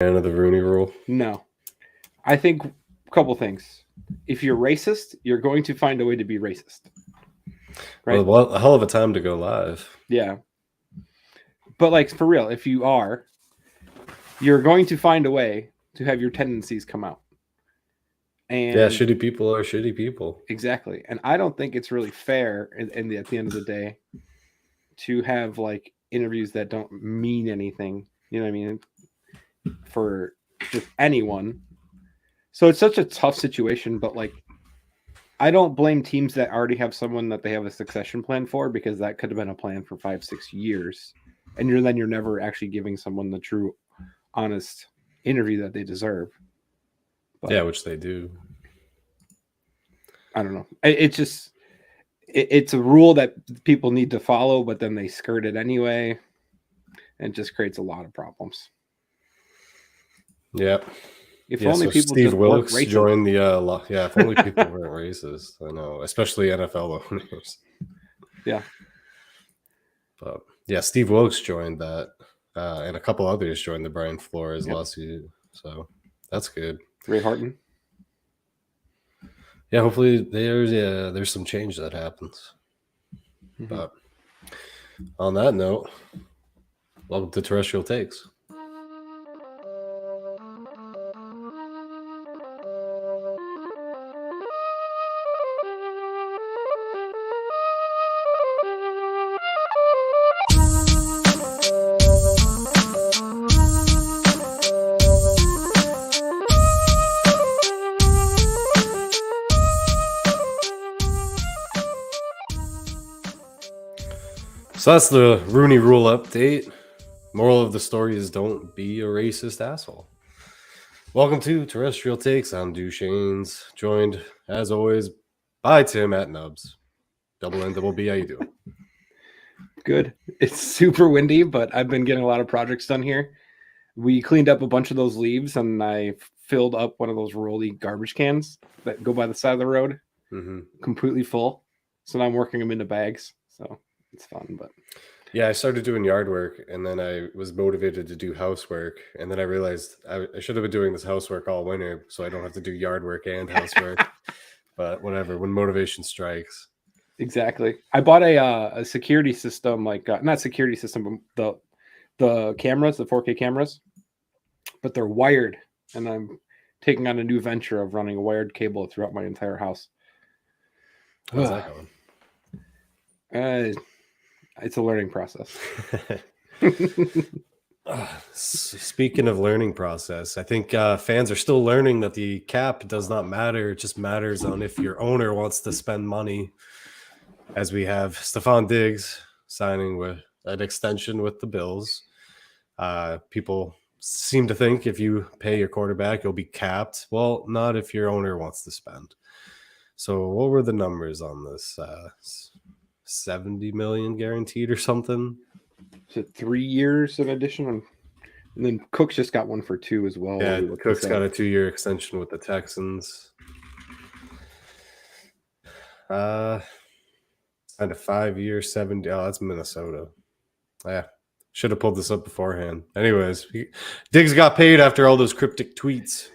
fan of the Rooney Rule? No. I think a couple things. If you're racist, you're going to find a way to be racist. Right? Well, a hell of a time to go live. Yeah. But like for real, if you are, you're going to find a way to have your tendencies come out. And yeah, shitty people are shitty people. Exactly. And I don't think it's really fair at the end of the day to have like interviews that don't mean anything. You know what I mean? For just anyone. So it's such a tough situation, but like I don't blame teams that already have someone that they have a succession plan for, because that could have been a plan for 5-6 years. And you're never actually giving someone the true honest interview that they deserve. But, yeah, which they do. I don't know. It's just it's a rule that people need to follow, but then they skirt it anyway, and it just creates a lot of problems. Yeah. If only so people Steve just Wilkes weren't racist. joined the yeah. If only people weren't racist, I know, especially NFL owners. Yeah. But yeah, Steve Wilkes joined that, and a couple others joined the Brian Flores lawsuit. So that's good. Ray Horton. Yeah, hopefully there's some change that happens. Mm-hmm. But on that note, welcome to Terrestrial Takes. So that's the Rooney Rule update. Moral of the story is don't be a racist asshole. Welcome to Terrestrial Takes. I'm Duchesne's, joined as always by Tim at Nubs. Double N, double B. How you doing? Good. It's super windy, but I've been getting a lot of projects done here. We cleaned up a bunch of those leaves, and I filled up one of those rolly garbage cans that go by the side of the road, completely full. So now I'm working them into bags. So it's fun, but yeah, I started doing yard work, and then I was motivated to do housework, and then I realized I should have been doing this housework all winter, so I don't have to do yard work and housework. But whatever, when motivation strikes. Exactly. I bought a security system, like not security system, but the cameras, the 4K cameras, but they're wired, and I'm taking on a new venture of running a wired cable throughout my entire house. How's that going? It's a learning process. Speaking of learning process, I think fans are still learning that the cap does not matter. It just matters on if your owner wants to spend money, as we have Stephon Diggs signing with an extension with the Bills. People seem to think if you pay your quarterback, you'll be capped. Well, not if your owner wants to spend. So what were the numbers on this? 70 million guaranteed or something. Is it 3 years in addition? And then Cook's just got one for 2 as well. Yeah, Cook's got a 2-year extension with the Texans. And a 5-year 70. Oh, that's Minnesota. Yeah, should have pulled this up beforehand. Anyways, Diggs got paid after all those cryptic tweets.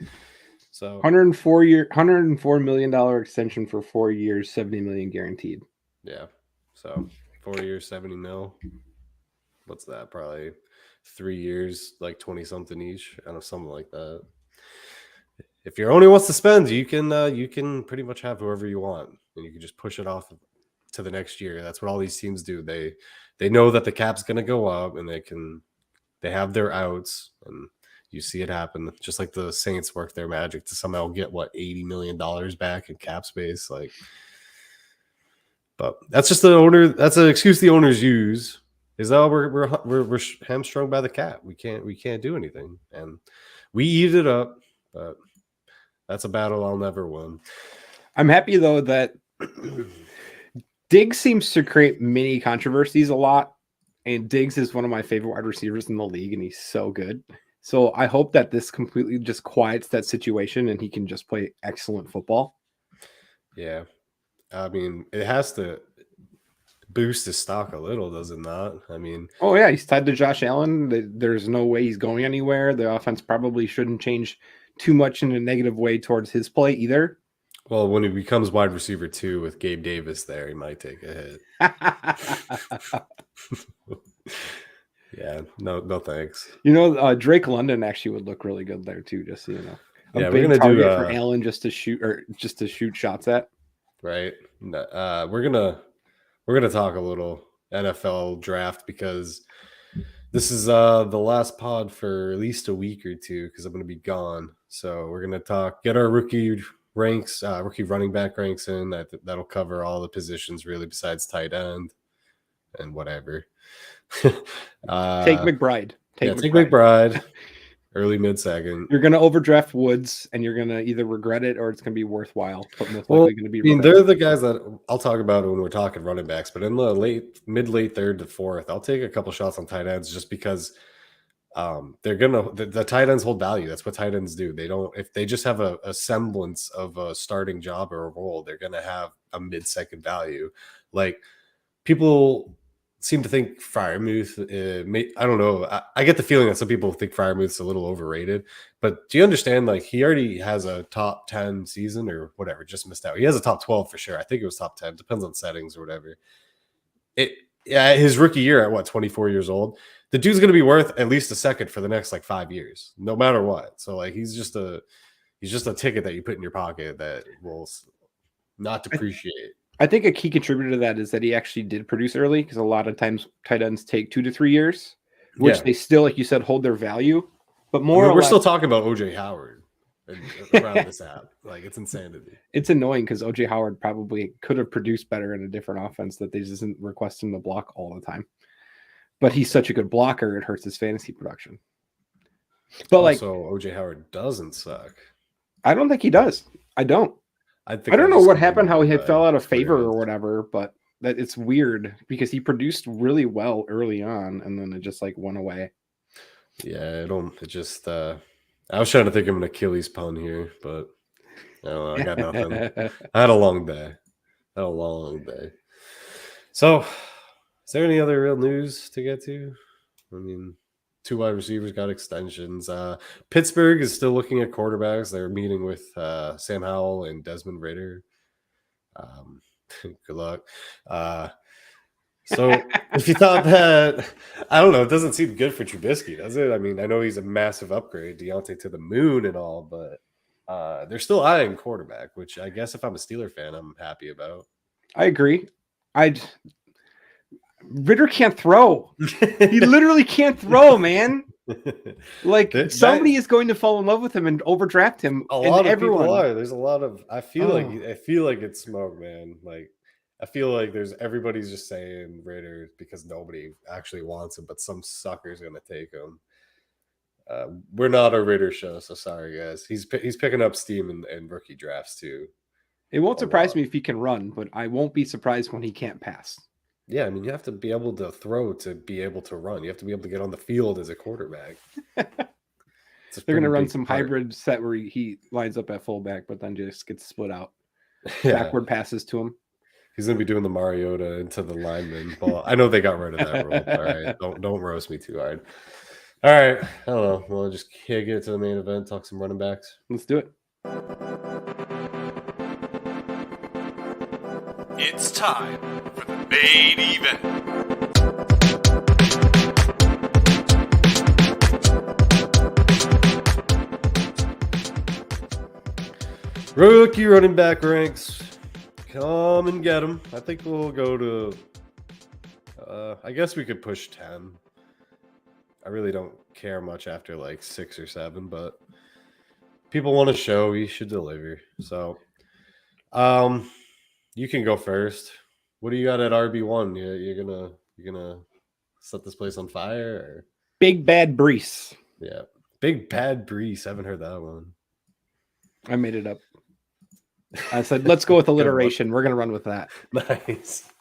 So $104 million extension for 4 years, 70 million guaranteed. Yeah. So 4 years, 70 mil. What's that? Probably 3 years, like 20 something each. I don't know, something like that. If your owner wants to spend, you can pretty much have whoever you want, and you can just push it off to the next year. That's what all these teams do. They know that the cap's going to go up, and they have their outs, and you see it happen. Just like the Saints work their magic to somehow get $80 million back in cap space, like. But that's just the owner. That's an excuse the owners use. Is that we're hamstrung by the cap? We can't do anything, and we eat it up. But that's a battle I'll never win. I'm happy though that Diggs seems to create mini controversies a lot, and Diggs is one of my favorite wide receivers in the league, and he's so good. So I hope that this completely just quiets that situation, and he can just play excellent football. Yeah. I mean, it has to. boost his stock a little, does it not? I mean, Oh yeah, he's tied to Josh Allen. There's no way he's going anywhere. The offense probably shouldn't change too much in a negative way towards his play either. well, when he becomes wide receiver 2 with Gabe Davis there, he might take a hit. Yeah, no thanks. Drake London actually would look really good there too, just so you know. Yeah, Big we're gonna target do for Allen just to shoot shots at. right. We're gonna talk a little NFL draft because this is the last pod for at least a week or two because I'm gonna be gone. So we're gonna get our rookie ranks, rookie running back ranks in. That'll cover all the positions really besides tight end and whatever. Take McBride. Take McBride. Early mid-second. You're gonna overdraft Woods, and you're gonna either regret it or it's gonna be worthwhile. But most likely gonna be. I mean, they're the guys that I'll talk about when we're talking running backs. But in the mid-late third to fourth, I'll take a couple shots on tight ends just because they're gonna the tight ends hold value. That's what tight ends do. They don't if they just have a semblance of a starting job or a role, they're gonna have a mid-second value. Like people seem to think Freiermuth. I don't know. I get the feeling that some people think Freiermuth's a little overrated. But do you understand? Like he already has a top 10 season or whatever. Just missed out. He has a top 12 for sure. I think it was top 10. Depends on settings or whatever. His rookie year at 24 years old. The dude's going to be worth at least a second for the next 5 years, no matter what. So he's just a ticket that you put in your pocket that will not depreciate. I think a key contributor to that is that he actually did produce early because a lot of times tight ends take 2 to 3 years, which they still, like you said, hold their value. But we're still talking about OJ Howard around this app. It's insanity. It's annoying because OJ Howard probably could have produced better in a different offense that they just didn't request him to block all the time. But he's such a good blocker, it hurts his fantasy production. But so OJ Howard doesn't suck. I don't think he does. I don't. I don't know what happened, how he had fell out of favor or whatever, but that it's weird because he produced really well early on and then it just went away. Yeah, I was trying to think of an Achilles pun here, but I don't know. I got nothing. I had a long day. So, is there any other real news to get to? I mean, 2 wide receivers got extensions. Pittsburgh is still looking at quarterbacks. They're meeting with Sam Howell and Desmond Ridder. Good luck. So if you thought that, I don't know, it doesn't seem good for Trubisky, does it? I mean, I know he's a massive upgrade, Deontay to the moon and all, but they're still eyeing quarterback, which I guess if I'm a Steeler fan, I'm happy about. I agree. Ridder can't throw. He literally can't throw, man. Somebody is going to fall in love with him and overdraft him. A lot of people are. There's a lot of. I feel like it's smoke, man. I feel like everybody's just saying Ridder because nobody actually wants him, but some sucker's gonna take him. We're not a Ridder show, so sorry, guys. He's picking up steam in rookie drafts too. It won't surprise me if he can run, but I won't be surprised when he can't pass. Yeah, I mean, you have to be able to throw to be able to run. You have to be able to get on the field as a quarterback. They're going to run some hybrid set where he lines up at fullback, but then just gets split out. Backward passes to him. He's going to be doing the Mariota into the lineman. Well, I know they got rid of that rule. All right, don't roast me too hard. All right, I don't know. We'll just get to the main event, talk some running backs. Let's do it. It's time for the main event. Rookie running back ranks. Come and get them. I think we'll go to, I guess we could push 10. I really don't care much after 6 or 7, but people want to show, we should deliver. So, you can go first. What do you got at RB1? You're gonna set this place on fire? Or? Big Bad Brees. Yeah, Big Bad Brees. I haven't heard that one. I made it up. I said, let's go with alliteration. We're gonna run with that. Nice.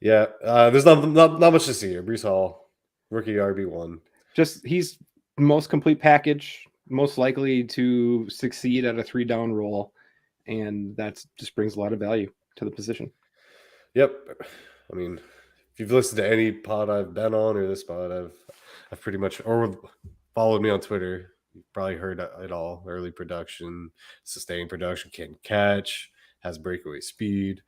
Yeah, there's not much to see here. Brees Hall, rookie RB1. Just he's most complete package, most likely to succeed at a 3-down role, and that just brings a lot of value to the position. Yep. I mean, if you've listened to any pod I've been on or this pod, I've pretty much or followed me on Twitter. You've probably heard it all: early production, sustained production, can catch, has breakaway speed,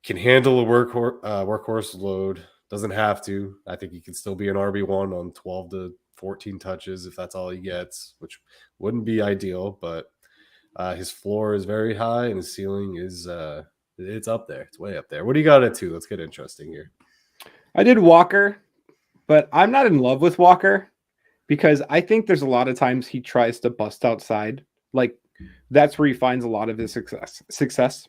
can handle a workhorse load. Doesn't have to. I think he can still be an RB1 on 12 to 14 touches if that's all he gets, which wouldn't be ideal, but his floor is very high and his ceiling is it's up there. It's way up there. What do you got at 2? Let's get interesting here. I did Walker, but I'm not in love with Walker because I think there's a lot of times he tries to bust outside. Like that's where he finds a lot of his success.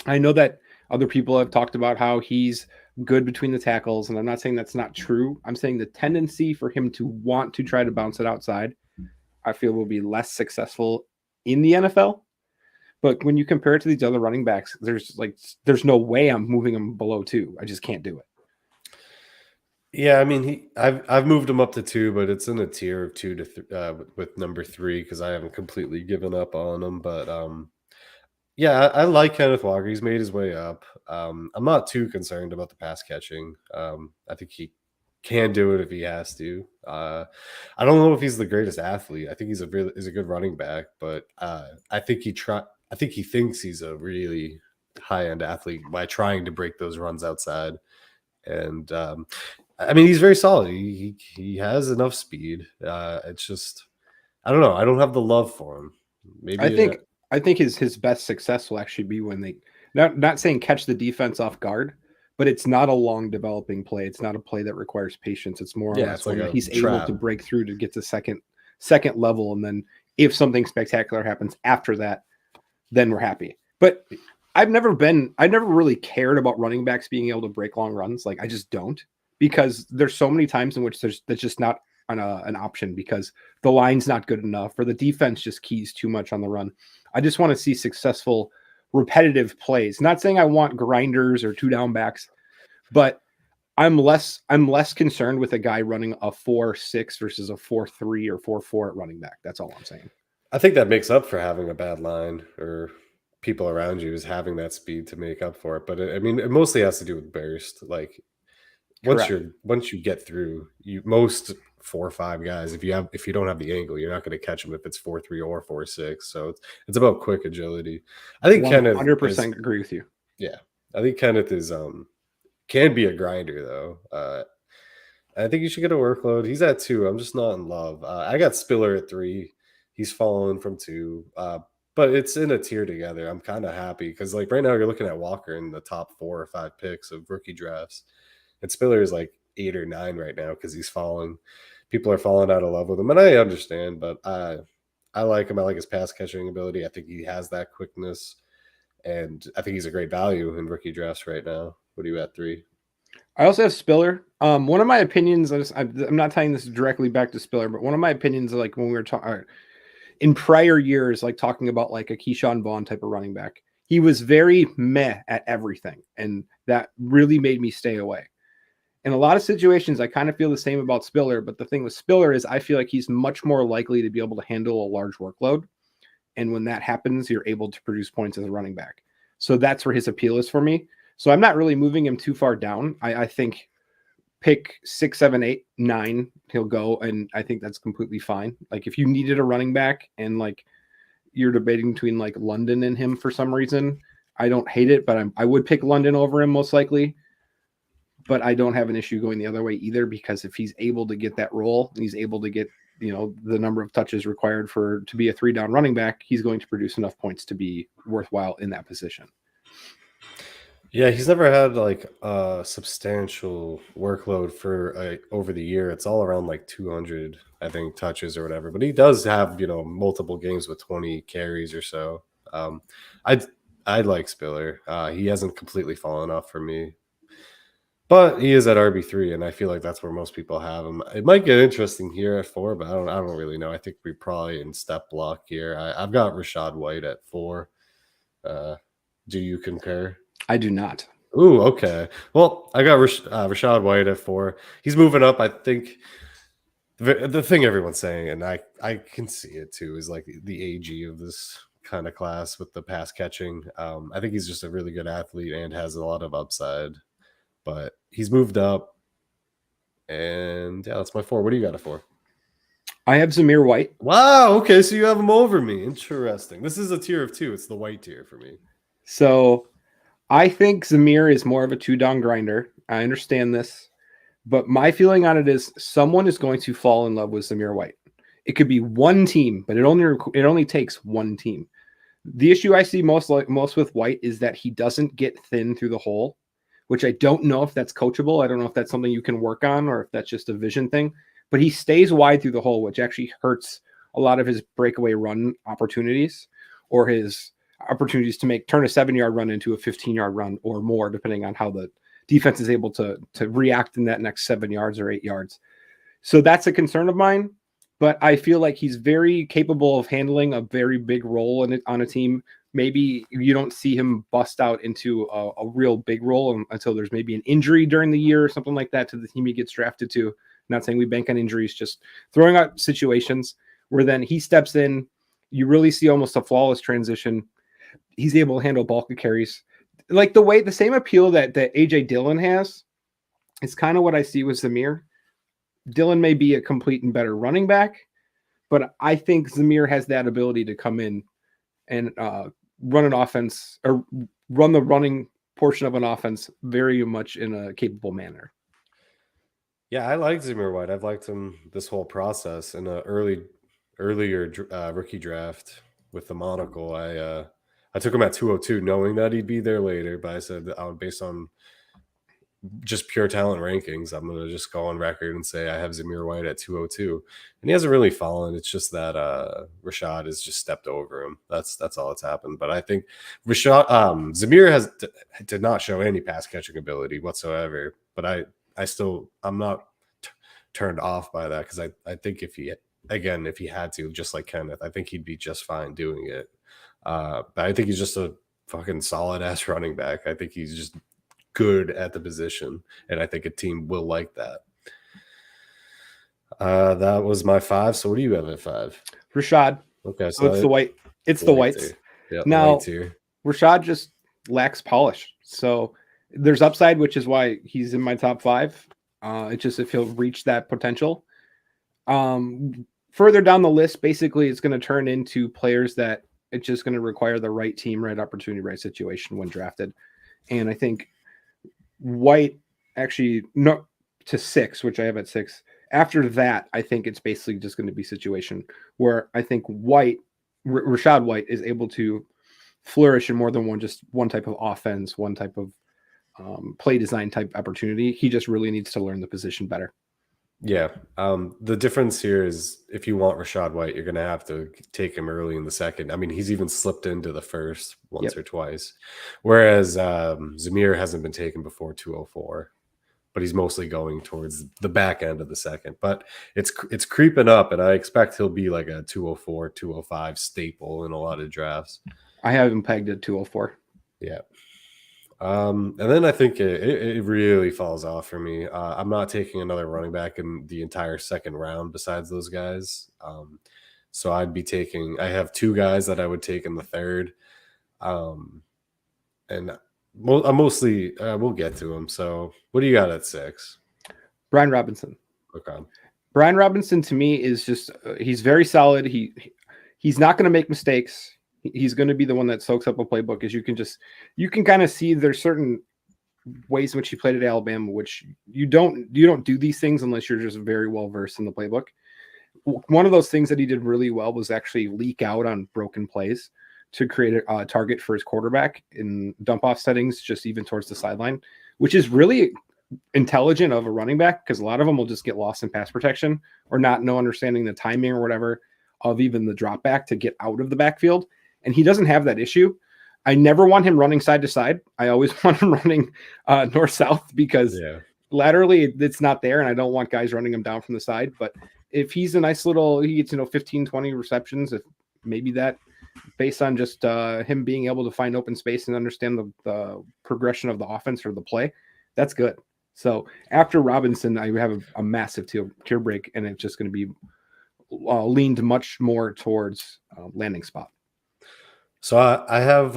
I know that other people have talked about how he's good between the tackles, and I'm not saying that's not true. I'm saying the tendency for him to want to try to bounce it outside, I feel will be less successful in the NFL. But when you compare it to these other running backs, there's no way I'm moving him below 2. I just can't do it. Yeah, I mean, I've moved him up to 2, but it's in a tier of 2 to with number 3 because I haven't completely given up on him. But yeah, I like Kenneth Walker. He's made his way up. I'm not too concerned about the pass catching. I think he can do it if he has to. I don't know if he's the greatest athlete. I think he's a good running back, but I think he thinks he's a really high end athlete by trying to break those runs outside. And I mean, he's very solid. He has enough speed. It's just I don't know. I don't have the love for him. Maybe I think his best success will actually be when they not saying catch the defense off guard, but it's not a long developing play. It's not a play that requires patience. It's more or less when he's able to break through to get to second level, and then if something spectacular happens after that, then we're happy. But I've never really cared about running backs being able to break long runs. Like I just don't, because there's so many times in which that's just not an option because the line's not good enough or the defense just keys too much on the run. I just want to see successful repetitive plays. Not saying I want grinders or 2 down backs, but I'm less concerned with a guy running a 4.6 versus a 4.3 or 4.4 at running back. That's all I'm saying. I think that makes up for having a bad line or people around you is having that speed to make up for it. But I mean, it mostly has to do with burst. Like once you get through, most 4 or 5 guys, if you don't have the angle, you're not going to catch them if it's 4.3 or 4.6. So it's about quick agility. I think 100% agree with you. Yeah, I think Kenneth is can be a grinder though. I think you should get a workload. He's at 2. I'm just not in love. I got Spiller at 3. He's fallen from 2. But it's in a tier together. I'm kind of happy because like right now you're looking at Walker in the top 4 or 5 picks of rookie drafts. And Spiller is like 8 or 9 right now because he's falling. People are falling out of love with him, and I understand. But I like him. I like his pass catching ability. I think he has that quickness, and I think he's a great value in rookie drafts right now. What are you at 3? I also have Spiller. One of my opinions, I'm not tying this directly back to Spiller, but one of my opinions, like when we were talking in prior years, like talking about like a Keyshawn Vaughn type of running back, he was very meh at everything, and that really made me stay away. In a lot of situations, I kind of feel the same about Spiller, but the thing with Spiller is I feel like he's much more likely to be able to handle a large workload. And when that happens, you're able to produce points as a running back. So that's where his appeal is for me. So I'm not really moving him too far down. I think pick 6, 7, 8, 9, he'll go. And I think that's completely fine. Like if you needed a running back and like you're debating between like London and him for some reason, I don't hate it, but I would pick London over him most likely. But I don't have an issue going the other way either, because if he's able to get that role and he's able to get, the number of touches required to be a 3-down running back, he's going to produce enough points to be worthwhile in that position. Yeah, he's never had like a substantial workload for over the year. It's all around like 200, I think, touches or whatever. But he does have, multiple games with 20 carries or so. I like Spiller. He hasn't completely fallen off for me. But he is at RB3, and I feel like that's where most people have him. It might get interesting here at 4, but I don't really know. I think we're probably in step block here. I've got Rachaad White at 4. Do you concur? I do not. Ooh, okay. Well, I got Rachaad White at 4. He's moving up. I think the thing everyone's saying, and I can see it too, is like the AG of this kind of class with the pass catching. I think he's just a really good athlete and has a lot of upside. but he's moved up. And yeah, that's my 4. What do you got it for? I have Zamir White. Wow. Okay, so you have him over me. Interesting. This is a tier of 2. It's the White tier for me. So I think Zamir is more of a 2-down grinder. I understand this, but my feeling on it is someone is going to fall in love with Zamir White. It could be one team, but it only takes one team. The issue I see most with White is that he doesn't get thin through the hole, which I don't know if that's coachable. I don't know if that's something you can work on or if that's just a vision thing. But he stays wide through the hole, which actually hurts a lot of his breakaway run opportunities or his opportunities to turn a 7-yard run into a 15-yard run or more, depending on how the defense is able to react in that next 7 yards or 8 yards. So that's a concern of mine. But I feel like he's very capable of handling a very big role on a team. Maybe you don't see him bust out into a real big role until there's maybe an injury during the year or something like that to the team he gets drafted to. Not saying we bank on injuries, just throwing out situations where then he steps in. You really see almost a flawless transition. He's able to handle bulk of carries. Like the same appeal that AJ Dillon has is kind of what I see with Zamir. Dillon may be a complete and better running back, but I think Zamir has that ability to come in and run an offense or run the running portion of an offense very much in a capable manner. Yeah, I like Zamir White. I've liked him this whole process. In an earlier rookie draft with the monocle, I took him at 202, knowing that he'd be there later. But I said that based on just pure talent rankings, I'm going to just go on record and say I have Zamir White at 202, and he hasn't really fallen. It's just that Rashad has just stepped over him. That's all that's happened. But I think Zamir did not show any pass catching ability whatsoever. But I'm not turned off by that, because I think if he had to, just like Kenneth, I think he'd be just fine doing it. But I think he's just a fucking solid ass running back. I think he's just good at the position, and I think a team will like that. That was my 5. So what do you have at 5? Rashad. Okay, so it's the white. It's the whites. Yeah, now Rashad just lacks polish. So there's upside, which is why he's in my top 5. It's just if he'll reach that potential. Further down the list, basically, it's going to turn into players that it's just going to require the right team, right opportunity, right situation when drafted. And I think White actually no to 6, which I have at 6. After that, I think it's basically just going to be situation where I think Rashad White is able to flourish in more than one type of offense, one type of play design type opportunity. He just really needs to learn the position better. Yeah. The difference here is if you want Rashad White, you're going to have to take him early in the second. I mean, he's even slipped into the first once or twice, whereas Zamir hasn't been taken before 204, but he's mostly going towards the back end of the second. But it's creeping up, and I expect he'll be like a 204, 205 staple in a lot of drafts. I have him pegged at 204. Yeah. And then I think it really falls off for me. I'm not taking another running back in the entire second round besides those guys. So I have 2 guys that I would take in the third. And I'm mostly, we'll get to them. So what do you got at 6? Brian Robinson. Okay. Brian Robinson to me is just, he's very solid. He's not going to make mistakes. He's going to be the one that soaks up a playbook. As you can kind of see there's certain ways in which he played at Alabama, which you don't do these things unless you're just very well versed in the playbook. One of those things that he did really well was actually leak out on broken plays to create a target for his quarterback in dump off settings, just even towards the sideline, which is really intelligent of a running back, because a lot of them will just get lost in pass protection or no understanding the timing or whatever of even the drop back to get out of the backfield. And he doesn't have that issue. I never want him running side to side. I always want him running north-south, because laterally it's not there, and I don't want guys running him down from the side. But if he's a nice little, he gets 15, 20 receptions, if maybe that based on just him being able to find open space and understand the progression of the offense or the play, that's good. So after Robinson, I have a massive tier break, and it's just going to be leaned much more towards landing spot. So I have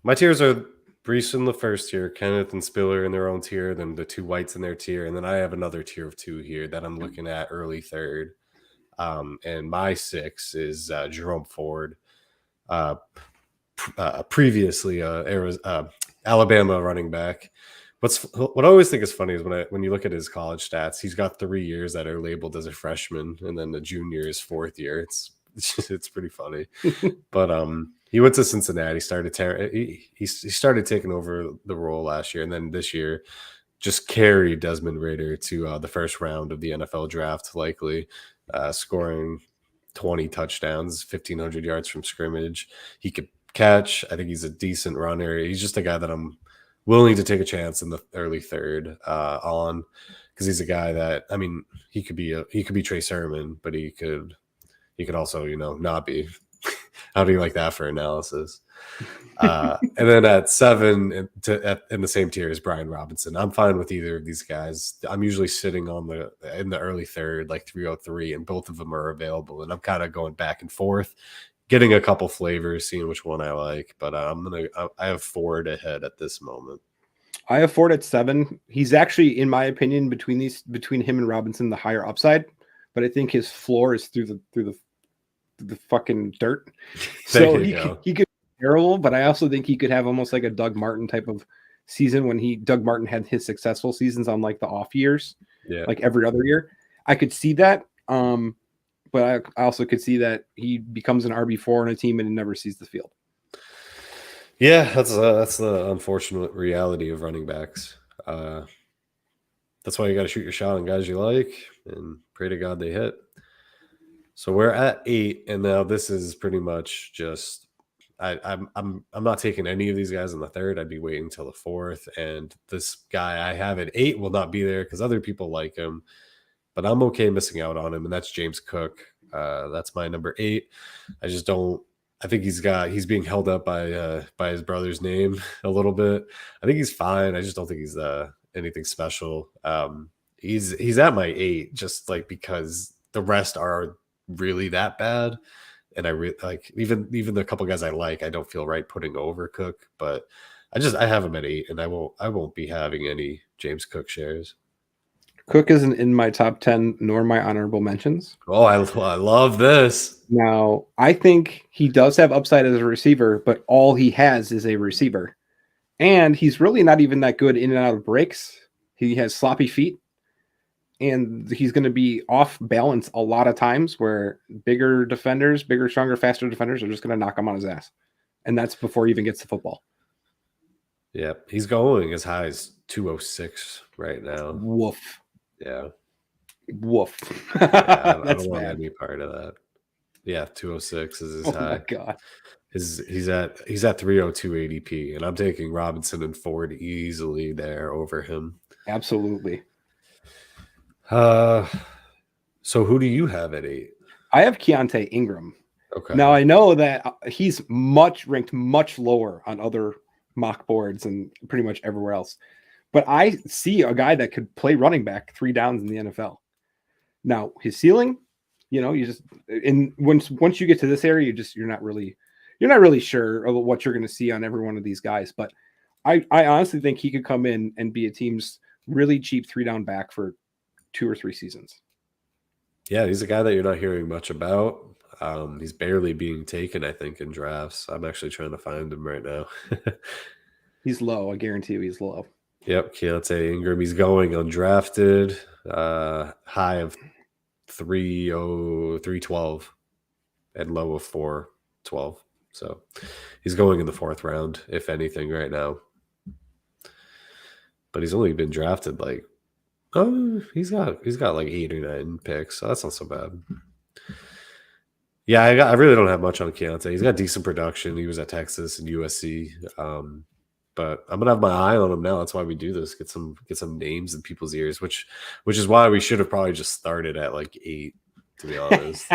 my tiers are Brees in the first tier, Kenneth and Spiller in their own tier, then the two whites in their tier, and then I have another tier of two here that I'm looking at early third. And my 6 is Jerome Ford, previously Alabama running back. What I always think is funny is when you look at his college stats, he's got 3 years that are labeled as a freshman, and then the junior is 4th year. It's pretty funny. But he went to Cincinnati, he started taking over the role last year, and then this year just carried Desmond Ridder to the first round of the NFL draft, likely scoring 20 touchdowns, 1,500 yards from scrimmage. He could catch. I think he's a decent runner. He's just a guy that I'm willing to take a chance in the early third on, because he's a guy that, I mean, he could be Trey Sermon, but he could also, not be. How do you like that for analysis? And then at 7 in the same tier is Brian Robinson. I'm fine with either of these guys. I'm usually sitting in the early third, like 303, and both of them are available. And I'm kind of going back and forth, getting a couple flavors, seeing which one I like. But I have Ford ahead at this moment. I have Ford at 7. He's actually, in my opinion, between him and Robinson, the higher upside. But I think his floor is through the fucking dirt. So he could be terrible, but I also think he could have almost like a Doug Martin type of season when Doug Martin had his successful seasons on like the off years, like every other year. I could see that. But I also could see that he becomes an RB4 on a team and never sees the field. Yeah, that's the unfortunate reality of running backs. That's why you got to shoot your shot on guys you like and pray to God they hit. So we're at 8, and now this is pretty much just I'm not taking any of these guys in the third. I'd be waiting till the 4th, and this guy I have at 8 will not be there because other people like him, but I'm okay missing out on him, and that's James Cook. That's my number 8. I just don't. I think he's being held up by his brother's name a little bit. I think he's fine. I just don't think he's anything special. He's at my 8 just like because the rest are really that bad, and I like even the couple guys I like, I don't feel right putting over Cook, but I have him at 8, and I won't be having any James Cook shares. Cook isn't in my top 10 nor my honorable mentions. Oh, I love this. Now, I think he does have upside as a receiver, but all he has is a receiver. And he's really not even that good in and out of breaks. He has sloppy feet. And he's going to be off balance a lot of times where bigger, stronger, faster defenders are just going to knock him on his ass. And that's before he even gets the football. Yeah, he's going as high as 206 right now. Woof. Yeah. Woof. Yeah, I don't want any part of that. Yeah, 206 is his high. Oh my God. He's at 302 ADP, and I'm taking Robinson and Ford easily there over him. Absolutely. So who do you have at 8? I have Chianti Ingram. Okay. Now I know that he's ranked much lower on other mock boards and pretty much everywhere else. But I see a guy that could play running back 3 downs in the NFL. Now his ceiling, you just once you get to this area, you're not really sure of what you're going to see on every one of these guys. But I honestly think he could come in and be a team's really cheap 3-down back for 2 or 3 seasons. Yeah, he's a guy that you're not hearing much about. He's barely being taken, I think, in drafts. I'm actually trying to find him right now. He's low. I guarantee you he's low. Yep, Chianti Ingram. He's going undrafted. High of 312 and low of 412. So he's going in the 4th round, if anything, right now. But he's only been drafted he's got like 8 or 9 picks, so that's not so bad. Yeah, I really don't have much on Chianti. He's got decent production. He was at Texas and USC. But I'm gonna have my eye on him now. That's why we do this. Get some names in people's ears, which is why we should have probably just started at like 8, to be honest.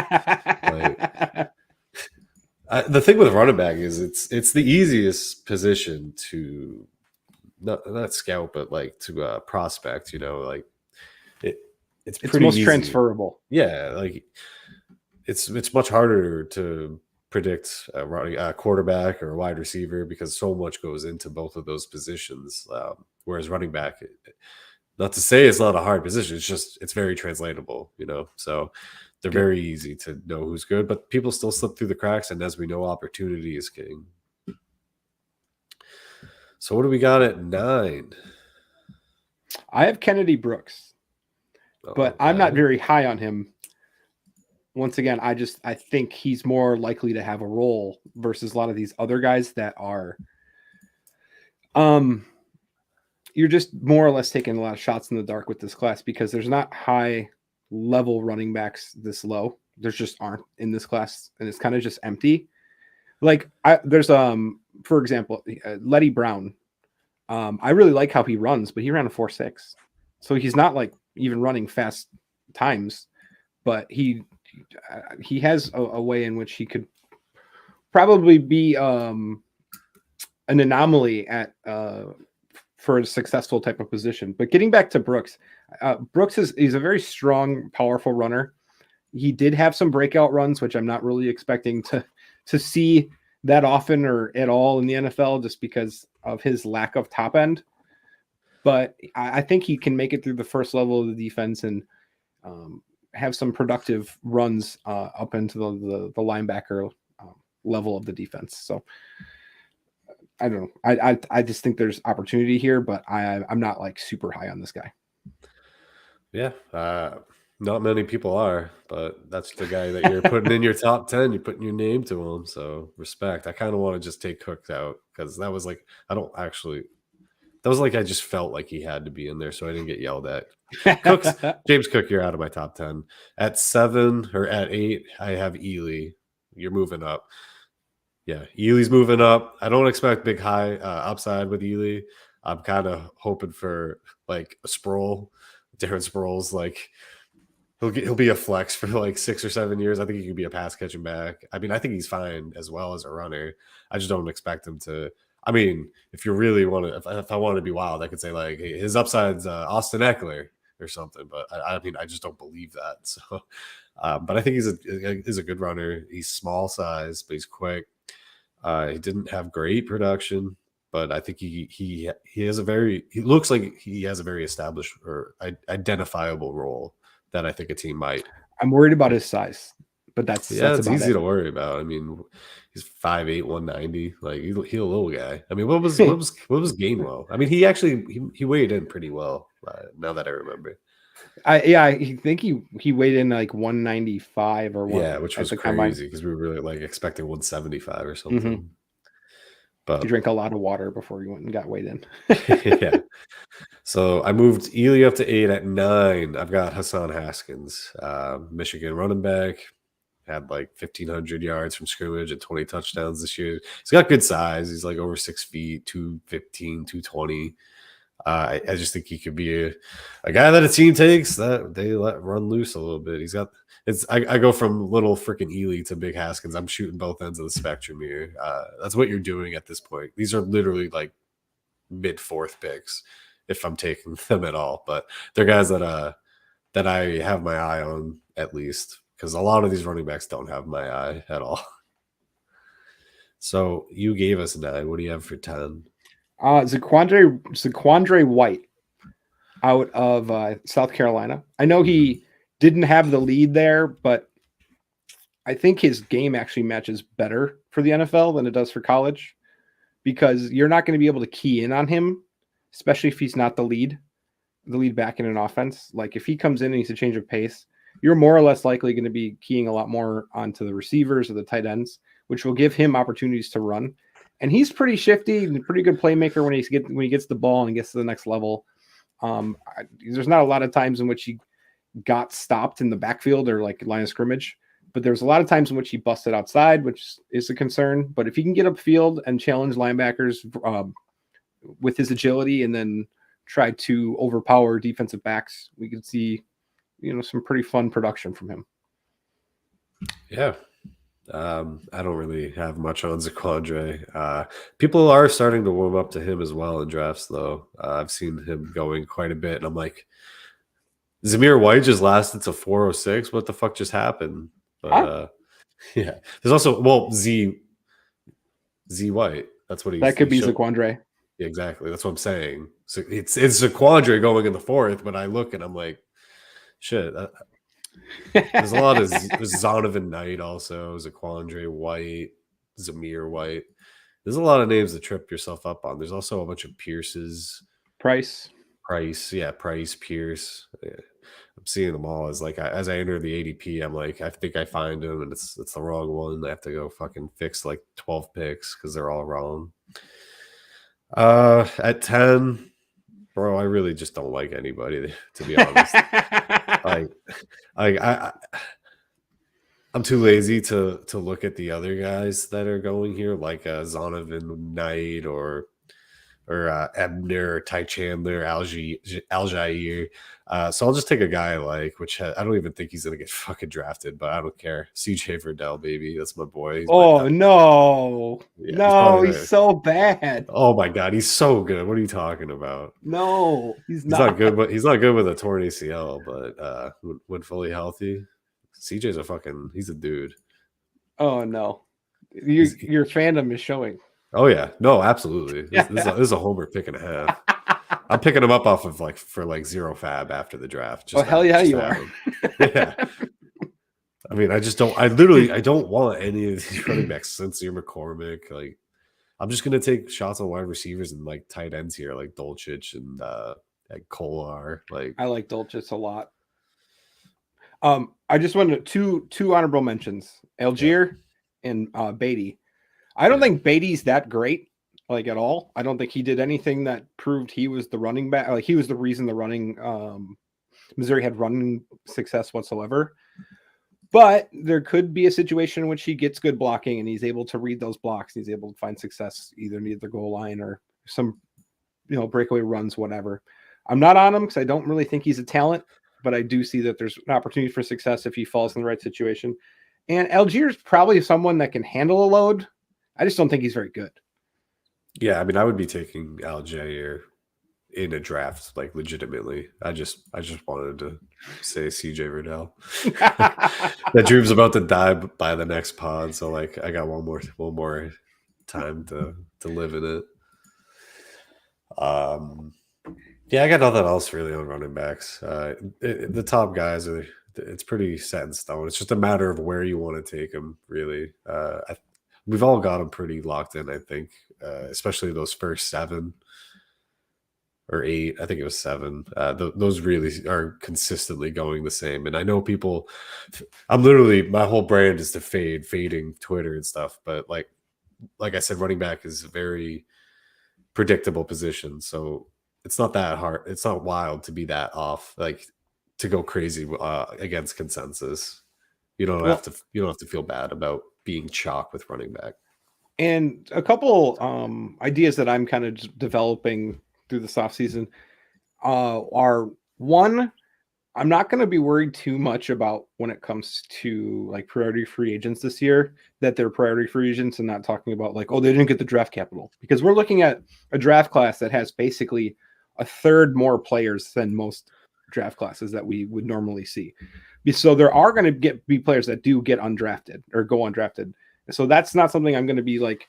The thing with running back is it's the easiest position to not scout, but like to prospect. It's pretty most easy. transferable. Yeah, like it's much harder to predict a quarterback or a wide receiver because so much goes into both of those positions. Whereas running back, not to say it's not a hard position, it's very translatable, So they're very easy to know who's good, but people still slip through the cracks, and as we know, opportunity is king. So what do we got at 9? I have Kennedy Brooks, but I'm not very high on him. Once again, I think he's more likely to have a role versus a lot of these other guys that are you're just more or less taking a lot of shots in the dark with this class because there's not high level running backs this low. There's just aren't in this class, and it's kind of just empty. Like there's for example, Letty Brown. I really like how he runs, but he ran a 4.6, so he's not like even running fast times, but he has a way in which he could probably be an anomaly at for a successful type of position. But getting back to Brooks, he's a very strong, powerful runner. He did have some breakout runs, which I'm not really expecting to see that often or at all in the NFL, just because of his lack of top end. But I think he can make it through the first level of the defense and have some productive runs up into the linebacker level of the defense. So I don't know. I just think there's opportunity here, but I'm not like super high on this guy. Yeah. Not many people are, but that's the guy that you're putting in your top 10. You're putting your name to him. So respect. I kind of want to just take Cook out because that was like, I just felt like he had to be in there. So I didn't get yelled at. James Cook, you're out of my top 10. At 7 or at 8, I have Ely. You're moving up. Yeah, Ely's moving up. I don't expect big high upside with Ely. I'm kind of hoping for like a Sproul. Darren Sproul's like he'll be a flex for like 6 or 7 years. I think he could be a pass catching back. I mean, I think he's fine as well as a runner. I just don't expect him to. I mean, if you really want to, if I want to be wild, I could say like hey, his upside's Austin Eckler or something. But I mean, I just don't believe that. So, but I think he's a good runner. He's small size, but he's quick. He didn't have great production, but I think he looks like he has a very established or identifiable role that I think a team might. I'm worried about his size, but that's it's easy to worry about. I mean, he's 5'8", 190. Like he's a little guy. I mean, what was Gainwell? I mean, he weighed in pretty well. Now that I remember. I think he weighed in like 195 or 1. Yeah, which was crazy because we were really like expecting 175 or something. Mm-hmm. But he drank a lot of water before he went and got weighed in. Yeah. So I moved Ely up to 8. At 9, I've got Hassan Haskins, Michigan running back. Had like 1,500 yards from scrimmage and 20 touchdowns this year. He's got good size. He's like over 6 feet, 215, 220. I just think he could be a guy that a team takes that they let run loose a little bit. I go from little freaking Ely to big Haskins. I'm shooting both ends of the spectrum here. That's what you're doing at this point. These are literally like mid-4th picks if I'm taking them at all. But they're guys that I have my eye on at least because a lot of these running backs don't have my eye at all. So you gave us 9. What do you have for 10? Zaquandre White out of South Carolina. I know he didn't have the lead there, but I think his game actually matches better for the NFL than it does for college because you're not going to be able to key in on him, especially if he's not the lead back in an offense. Like if he comes in and he's a change of pace, you're more or less likely going to be keying a lot more onto the receivers or the tight ends, which will give him opportunities to run. And he's pretty shifty and pretty good playmaker when he gets the ball and gets to the next level. There's not a lot of times in which he got stopped in the backfield or like line of scrimmage, but there's a lot of times in which he busted outside, which is a concern. But if he can get upfield and challenge linebackers with his agility and then try to overpower defensive backs, we could see, some pretty fun production from him. Yeah. I don't really have much on Zaquandre. People are starting to warm up to him as well in drafts, though. I've seen him going quite a bit, and I'm like, Zamir White just lasted to 406. What the fuck just happened? But Yeah. There's also Z White. That's what That could be showed. Zaquandre. Yeah, exactly. That's what I'm saying. So it's Zaquandre going in the fourth, but I look and I'm like, shit. There's a lot of there's Zonovan Knight also, Zaquandre White, Zamir White. There's a lot of names to trip yourself up on. There's also a bunch of Pierces, Price. Price, Pierce. Yeah. I'm seeing them all as like as I enter the ADP, I'm like, I think I find them and it's the wrong one. I have to go fucking fix like 12 picks because they're all wrong. At 10, bro, I really just don't like anybody, to be honest. I'm too lazy to look at the other guys that are going here, like Zonovan Knight or Ebner, Ty Chandler, Aljair. So I'll just take a guy like, I don't even think he's gonna get fucking drafted, but I don't care. CJ Verdell, baby, that's my boy. No, Yeah, no, he's so bad. Oh my god, he's so good. What are you talking about? No, he's not. He's not good, but he's not good with a torn ACL. But when fully healthy, CJ's he's a dude. Oh no, your fandom is showing. Oh yeah, no, absolutely. This is a homer pick and a half. I'm picking him up off of for 0 fab after the draft. Hell yeah, you are. Yeah. I mean, I don't want any of these running backs since you're McCormick. Like, I'm just gonna take shots on wide receivers and like tight ends here, like Dolchich and Kolar. Like, I like Dolchich a lot. I just wanted two honorable mentions: Algier and Beatty. I don't think Beatty's that great, like at all. I don't think he did anything that proved he was the running back. Like he was the reason the running Missouri had running success whatsoever. But there could be a situation in which he gets good blocking and he's able to read those blocks. He's able to find success either near the goal line or some, breakaway runs, whatever. I'm not on him because I don't really think he's a talent, but I do see that there's an opportunity for success if he falls in the right situation. And Algier is probably someone that can handle a load. I just don't think he's very good. Yeah, I mean, I would be taking Algier in a draft, like legitimately. I just wanted to say CJ Verdell. That dream's about to die by the next pod, so like I got one more time to live in it. Yeah, I got nothing else really on running backs. The top guys it's pretty set in stone. It's just a matter of where you want to take them, really. We've all got them pretty locked in, I think, especially those first 7 or 8. I think it was 7. Those really are consistently going the same. And I know people, my whole brand is to fading Twitter and stuff. But like I said, running back is a very predictable position. So it's not that hard. It's not wild to be that off, like to go crazy against consensus. You don't have to feel bad about being chalk with running back. And a couple ideas that I'm kind of developing through this offseason are, one, I'm not going to be worried too much about when it comes to like priority free agents this year, that they're priority free agents and not talking about like, oh, they didn't get the draft capital, because we're looking at a draft class that has basically a third more players than most draft classes that we would normally see. So there are going to be players that do get undrafted or go undrafted. So that's not something I'm going to be like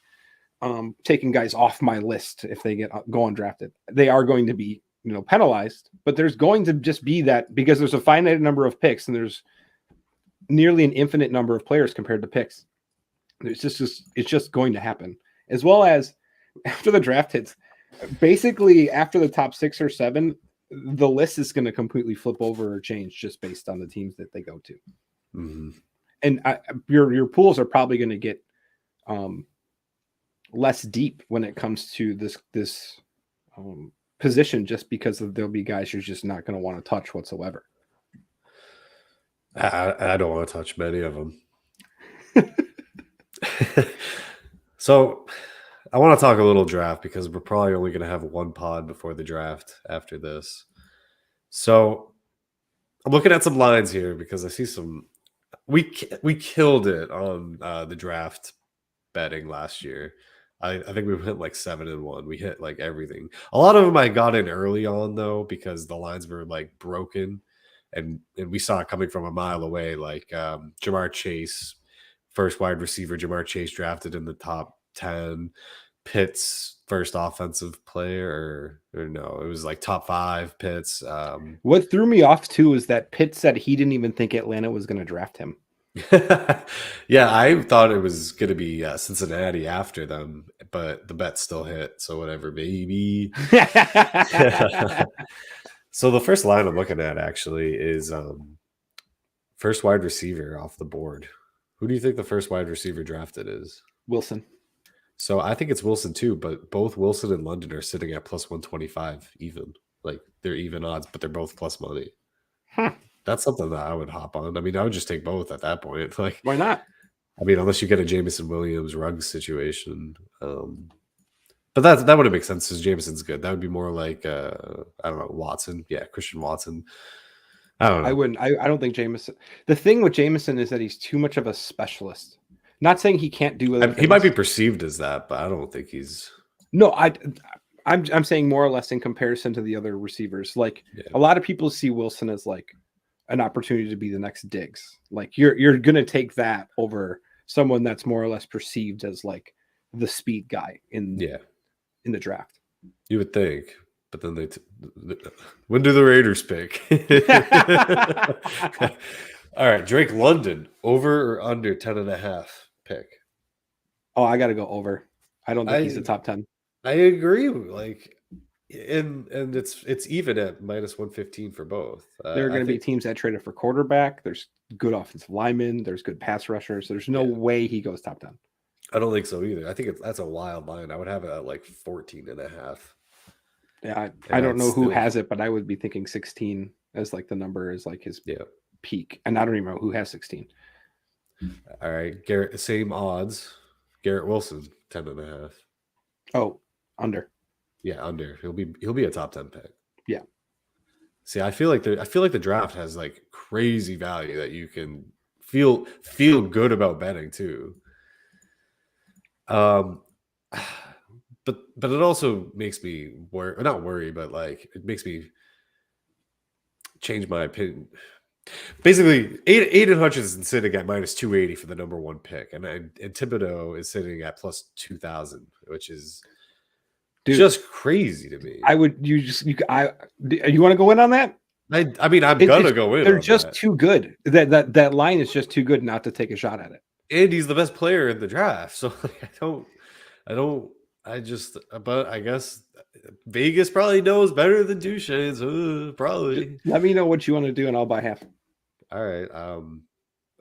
taking guys off my list if they go undrafted. They are going to be, penalized, but there's going to just be that, because there's a finite number of picks and there's nearly an infinite number of players compared to picks. It's just going to happen. As well as after the draft hits, basically after the top 6 or 7, the list is going to completely flip over or change just based on the teams that they go to. Mm-hmm. And your pools are probably going to get less deep when it comes to this position, just because there'll be guys you're just not going to want to touch whatsoever. I don't want to touch many of them. So I want to talk a little draft, because we're probably only going to have one pod before the draft after this. So I'm looking at some lines here because I see some. We killed it on the draft betting last year. I think we hit like 7-1. We hit like everything. A lot of them I got in early on though, because the lines were like broken, and we saw it coming from a mile away. Like Jamar Chase first wide receiver Jamar Chase drafted in the top 10. Pitts first offensive player, or no, it was like top 5 Pitts. What threw me off too is that Pitt said he didn't even think Atlanta was going to draft him. Yeah, I thought it was going to be Cincinnati after them, but the bet still hit. So whatever, baby. So the first line I'm looking at actually is first wide receiver off the board. Who do you think the first wide receiver drafted is? Wilson. So I think it's Wilson too, but both Wilson and London are sitting at plus 125 even. Like they're even odds, but they're both plus money. That's something that I would hop on. I mean, I would just take both at that point. Like, why not? I mean, unless you get a Jameson Williams Ruggs situation. But that wouldn't make sense because Jameson's good. That would be more like I don't know, Watson. Yeah, Christian Watson. I don't know. I wouldn't. I don't think Jameson. The thing with Jameson is that he's too much of a specialist. Not saying he can't do other things. He might be perceived as that, but I don't think he's. No, I'm saying more or less in comparison to the other receivers. Like a lot of people see Wilson as like an opportunity to be the next Diggs. Like you're gonna take that over someone that's more or less perceived as like the speed guy in the draft. You would think, but then when do the Raiders pick? All right, Drake London, over or under 10.5 pick? Oh, I got to go over. I don't think he's the top 10. I agree. Like, and it's even at minus 115 for both. There are going to be teams that traded for quarterback. There's good offensive linemen. There's good pass rushers. There's no way he goes top 10. I don't think so either. I think that's a wild line. I would have it at like 14.5. Yeah, I don't know who has it, but I would be thinking 16 as like the number is like his peak. And I don't even know who has 16. All right, Garrett, same odds. Garrett Wilson, 10.5. Oh, under. Yeah, under. He'll be a top 10 pick. Yeah. See, I feel like the draft has like crazy value that you can feel good about betting too. But it also makes me not worry, but like it makes me change my opinion. Basically, Aiden Hutchinson is sitting at minus 280 for the number 1 pick, and Thibodeau is sitting at plus 2,000, which is just crazy to me. You want to go in on that? I mean, I'm gonna go in. They're just too good. That line is just too good not to take a shot at it. And he's the best player in the draft, so but I guess Vegas probably knows better than Duchesne's. Probably. Let me know what you want to do, and I'll buy half. All right.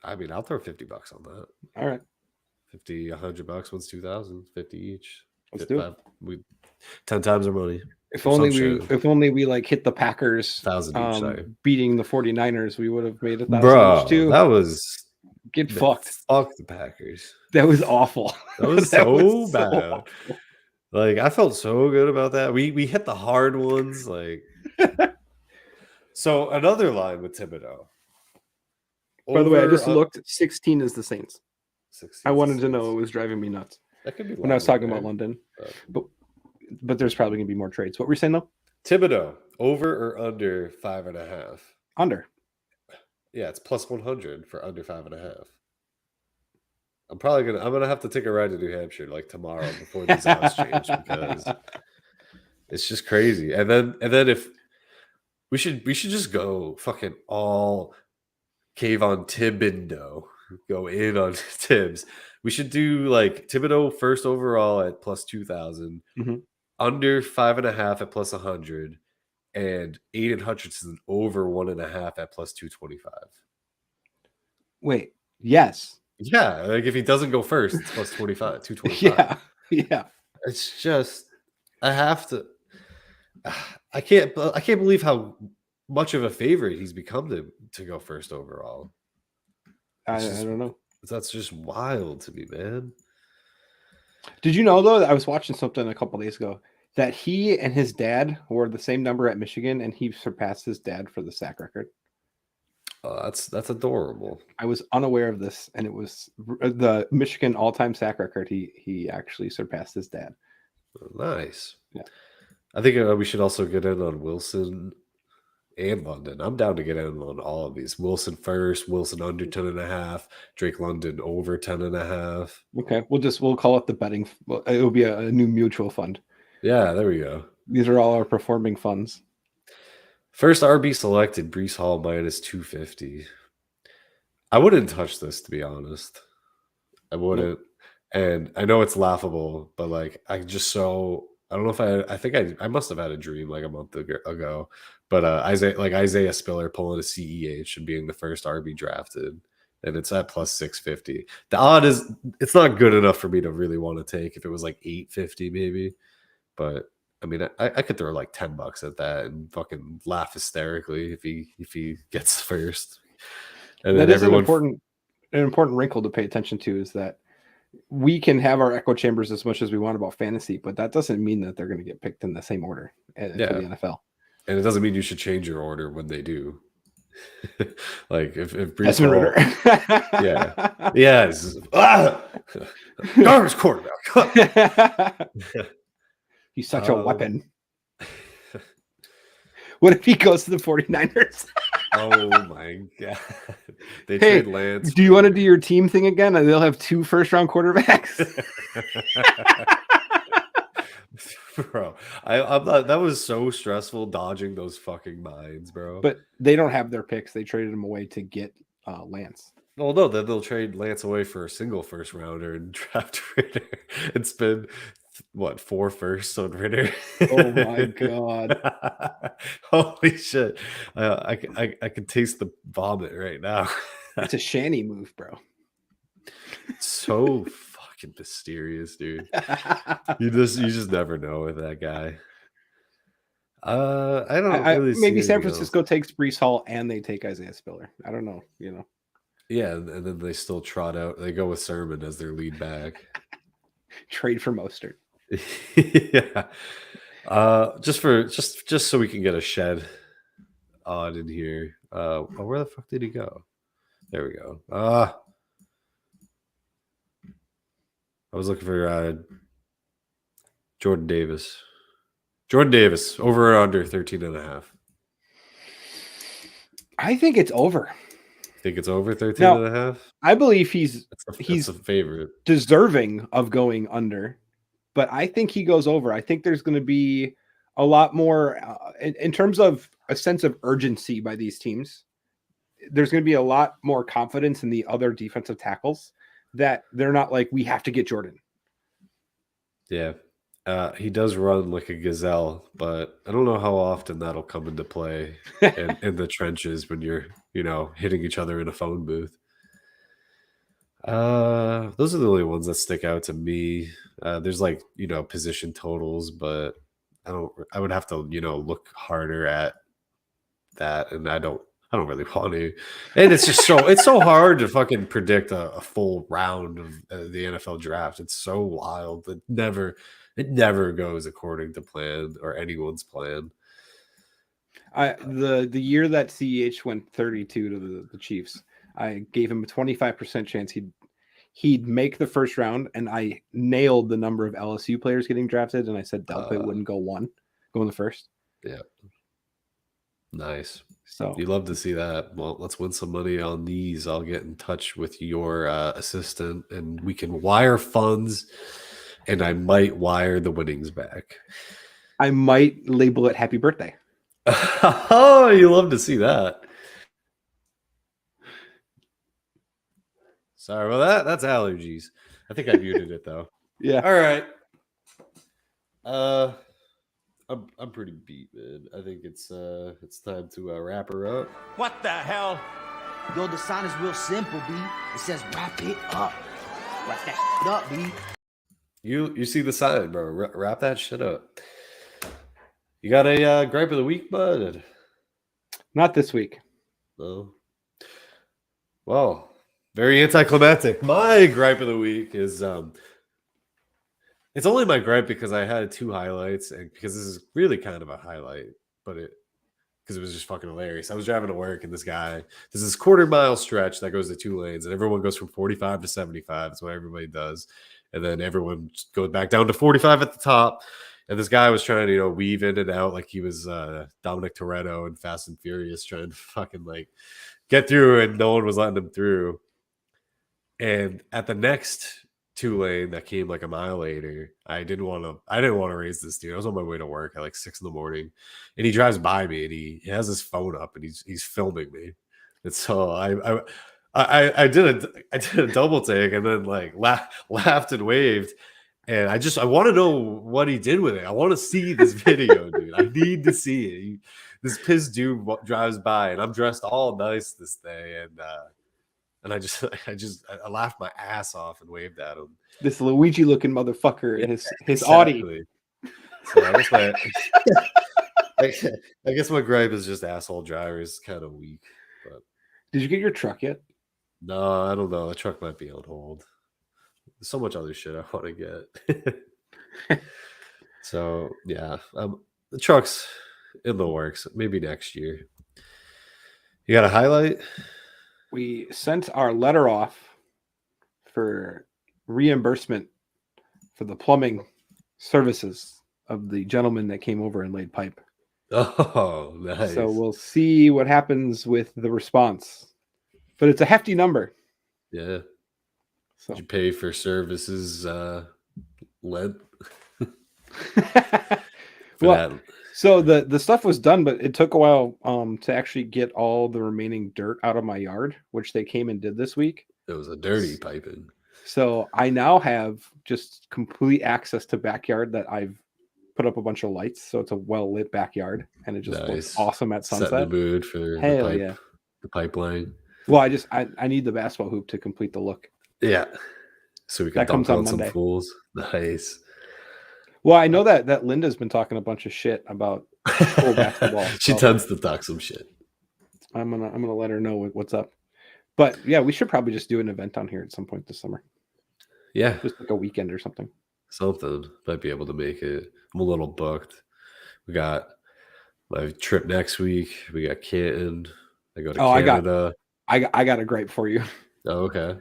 I mean, I'll throw $50 on that. All right. 50, $100 one's 2,000, 50 each. Let's do it. We 10 times our money. If only we like hit the Packers 1,000 each, beating the 49ers, we would have made 1,000 Bro, each too. That was fucked. Fuck the Packers. That was awful. That was so bad. Awful. Like I felt so good about that. We hit the hard ones. Like so another line with Thibodeau. By the way, I just looked. 16 is the Saints. 16 I wanted to know. It was driving me nuts. That could be when I was talking about London. But there's probably gonna be more trades. What were you saying though? Thibodeau, over or under 5.5? Under. Yeah, it's plus 100 for under 5.5. I'm gonna have to take a ride to New Hampshire like tomorrow before these odds change because it's just crazy. And then if we should just go fucking all cave on Thibodeau, go in on Tibbs. We should do like Thibodeau first overall at plus 2,000, under 5.5 at plus 100, and Aiden Hutchinson over 1.5 at plus 225. Wait, yes. Yeah, like if he doesn't go first, it's plus 225. Yeah. It's just I have to. I can't believe how much of a favorite he's become to go first overall. I don't know. That's just wild to me, man. Did you know though? I was watching something a couple days ago that he and his dad were the same number at Michigan, and he surpassed his dad for the sack record. Oh, that's adorable. I was unaware of this, and it was the Michigan all-time sack record. He actually surpassed his dad. Nice. Yeah. I think we should also get in on Wilson and London. I'm down to get in on all of these. Wilson first, Wilson under 10.5, Drake London over 10.5. Okay, we'll call it the betting. Well, it will be a new mutual fund. Yeah, there we go. These are all our performing funds. First RB selected, Brees Hall minus 250. I wouldn't touch this, to be honest. I wouldn't. Nope. And I know it's laughable, but like I don't know if I think I must have had a dream like a month ago. But Isaiah Spiller pulling a CEH and being the first RB drafted, and it's at plus 650. The odd is it's not good enough for me to really want to take if it was like 850 maybe. But I mean, I could throw like $10 at that and fucking laugh hysterically if he gets first. And that is an important wrinkle to pay attention to, is that we can have our echo chambers as much as we want about fantasy, but that doesn't mean that they're going to get picked in the same order for the NFL. And it doesn't mean you should change your order when they do. Like if Brees Hall, yeah, yes, garbage quarterback. He's such a weapon. What if he goes to the 49ers? Oh my god! They trade Lance. Do you want to do your team thing again? They'll have 2 first-round quarterbacks. Bro, I'm not. That was so stressful dodging those fucking mines, bro. But they don't have their picks. They traded them away to get Lance. Well, no, then they'll trade Lance away for a single first rounder and draft Ritter and spend what 4 firsts on Ritter. Oh my god! Holy shit! I can taste the vomit right now. It's a shanty move, bro. It's so fucking mysterious, dude. You just never know with that guy. I don't really see maybe San Francisco takes Brees Hall and they take Isaiah Spiller. I don't know, Yeah, and then they still trot out. They go with Sermon as their lead back. Trade for Mostert. Yeah. Just so we can get a shed odd in here. Where the fuck did he go? There we go. I was looking for Jordan Davis. Jordan Davis, over or under 13.5. I think it's over. Think it's over 13.5? I believe he's a favorite. Deserving of going under, but I think he goes over. I think there's going to be a lot more in terms of a sense of urgency by these teams. There's going to be a lot more confidence in the other defensive tackles that they're not like, we have to get Jordan. Yeah. He does run like a gazelle, but I don't know how often that'll come into play in the trenches when you're, hitting each other in a phone booth. Those are the only ones that stick out to me. There's like, position totals, but I would have to, look harder at that. And I don't really want to. And it's just it's so hard to fucking predict a full round of the NFL draft. It's so wild. It never goes according to plan or anyone's plan. The year that CEH went 32 to the Chiefs, I gave him a 25% chance he'd make the first round, and I nailed the number of LSU players getting drafted, and I said Delpit wouldn't go in the first. Yeah. Nice. So you love to see that. Well, let's win some money on these. I'll get in touch with your assistant, and we can wire funds, and I might wire the winnings back. I might label it happy birthday. Oh, you love to see that. Sorry about that. That's allergies. I think I muted it though. Yeah. All right. I'm pretty beat, man. I think it's time to wrap her up. What the hell? Yo, the sign is real simple, B. It says wrap it up. Wrap that shit up, B. You see the sign, bro. Wrap that shit up. You got a gripe of the week, bud? Not this week. No. Well, very anticlimactic. My gripe of the week is it's only my gripe because I had 2 highlights, and because this is really kind of a highlight, but because it was just fucking hilarious. I was driving to work, and there's this quarter-mile stretch that goes to 2 lanes, and everyone goes from 45 to 75. That's what everybody does. And then everyone goes back down to 45 at the top. And this guy was trying to, you know, weave in and out like he was Dominic Toretto in Fast and Furious, trying to fucking like get through, and no one was letting him through. And at the next 2-lane that came like a mile later, I didn't want to race this dude. I was on my way to work at like 6 in the morning, and he drives by me and he has his phone up and he's filming me. And so I did a double take and then like laughed and waved. And I want to know what he did with it. I want to see this video, dude. I need to see it. This piss dude drives by, and I'm dressed all nice this day, and I laughed my ass off and waved at him. This Luigi looking motherfucker in his Exactly. Audi. So I guess my gripe is just asshole drivers kind of weak. But Did you get your truck yet? no, I don't know. The truck might be on hold. There's so much other shit I want to get. So yeah, the truck's in the works. Maybe next year. You got a highlight? We sent our letter off for reimbursement for the plumbing services of the gentleman that came over and laid pipe. Oh, nice. So we'll see what happens with the response. But it's a hefty number. Yeah. So Did you pay for services lent? well, so the stuff was done, but it took a while to actually get all the remaining dirt out of my yard, which they came and did this week. It was a dirty piping. So I now have just complete access to backyard that I've put up a bunch of lights. So it's a well-lit backyard, and it just looks awesome at sunset. Setting the mood for the pipeline. Well, I need the basketball hoop to complete the look. Yeah. So we can That comes dunk on on some Monday. fools. Nice. Well, I know that Linda's been talking a bunch of shit about school basketball. She so tends to talk some shit. I'm gonna let her know what's up. But yeah, we should probably just do an event on here at some point this summer. Yeah. Just like a weekend or something. Something. Might be able to make it. I'm a little booked. We got my trip next week. We got Canton. I go to Canada. I got a gripe for you. Oh, okay.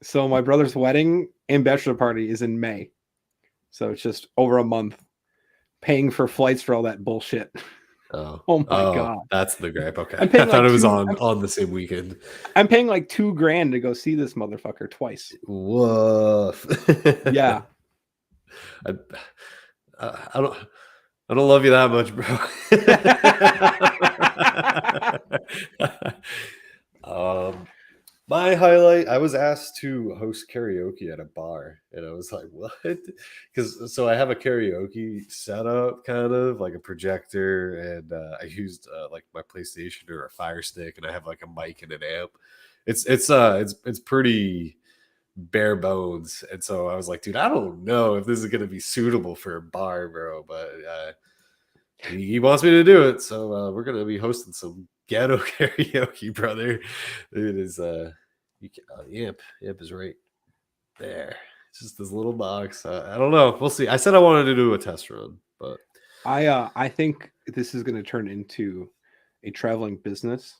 So my brother's wedding and bachelor party is in May. So it's just over a month paying for flights for all that bullshit. Oh, Oh my God. That's the gripe. Okay. I'm I paying thought like it was two- on the same weekend. I'm paying like $2,000 to go see this motherfucker twice. Woof. Yeah. I don't love you that much, bro. My highlight, I was asked to host karaoke at a bar, and I was like, what? Because so I have a karaoke setup, kind of like a projector, and I used like my PlayStation or a Fire Stick, and I have like a mic and an amp. It's pretty bare bones, and so I was like, dude, I don't know if this is gonna be suitable for a bar, bro, but he wants me to do it, so we're gonna be hosting some ghetto karaoke, brother. It is you can amp is right there. It's just this little box. I don't know. We'll see. I said I wanted to do a test run, but I think this is going to turn into a traveling business.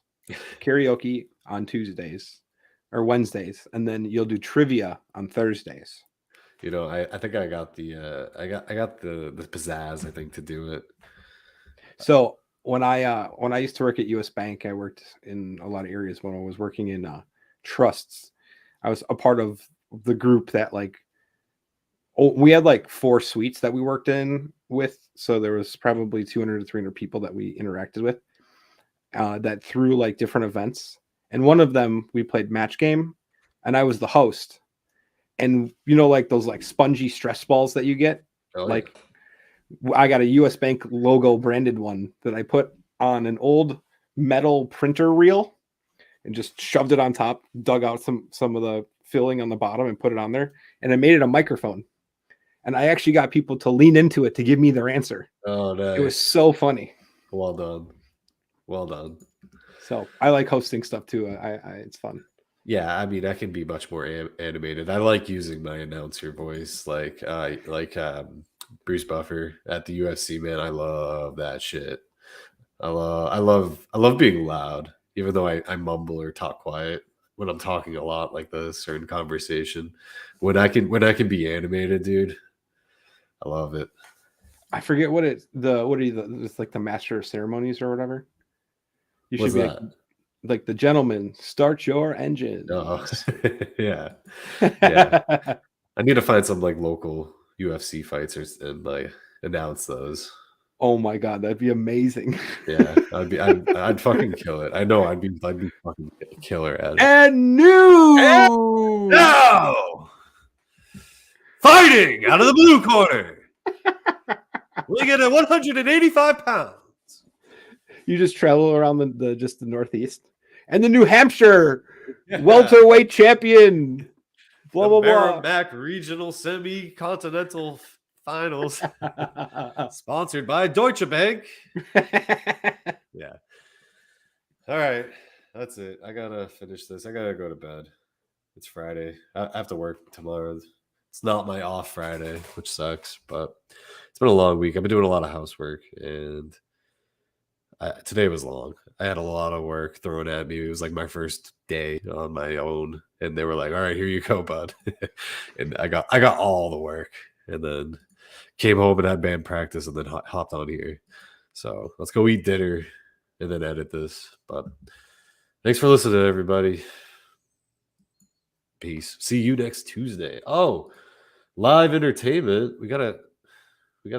Karaoke on Tuesdays or Wednesdays, and then you'll do trivia on Thursdays. you know, I think I got the I got the pizzazz, I think, to do it. So when I used to work at US Bank, I worked in a lot of areas. When I was working in trusts, I was a part of the group that we had like 4 suites that we worked in with. So there was probably 200 to 300 people that we interacted with that threw like different events. And one of them we played match game, and I was the host. And you know, like those like spongy stress balls that you get, like. I got a US Bank logo branded one that I put on an old metal printer reel and just shoved it on top, dug out some of the filling on the bottom and put it on there. And I made it a microphone. And I actually got people to lean into it to give me their answer. Oh, nice. It was so funny. Well done. Well done. So I like hosting stuff too. It's fun. Yeah, I mean, I can be much more animated. I like using my announcer voice, like Bruce Buffer at the UFC, man. I love that shit. I love being loud, even though I mumble or talk quiet when I'm talking a lot like this or in conversation. When I can be animated, dude, I love it. I forget what it's it's like the master of ceremonies or whatever. You What's should be that? like the gentleman. Start your engines. Oh, yeah. Yeah. I need to find some like local UFC fights and like announce those. Oh my god, that'd be amazing. Yeah, I'd fucking kill it. I know I'd be fucking killer at it. And new. No! Fighting out of the blue corner. Weighing in at 185 pounds. You just travel around the Northeast. And the New Hampshire Yeah. welterweight champion. Blah blah The blah. Merrimack Regional Semi-Continental Finals, sponsored by Deutsche Bank. Yeah. All right, that's it. I gotta finish this. I gotta go to bed. It's Friday. I have to work tomorrow. It's not my off Friday, which sucks, but it's been a long week. I've been doing a lot of housework, and today was long. I had a lot of work thrown at me. It was like my first day on my own, and they were like, "All right, here you go, bud." And I got all the work, and then came home and had band practice, and then hopped on here. So let's go eat dinner and then edit this. But thanks for listening, everybody. Peace. See you next Tuesday. Oh, live entertainment. We gotta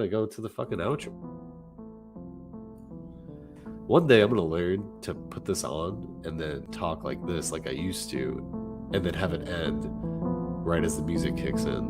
go to the fucking outro. One day I'm gonna learn to put this on and then talk like this, like I used to, and then have it end right as the music kicks in.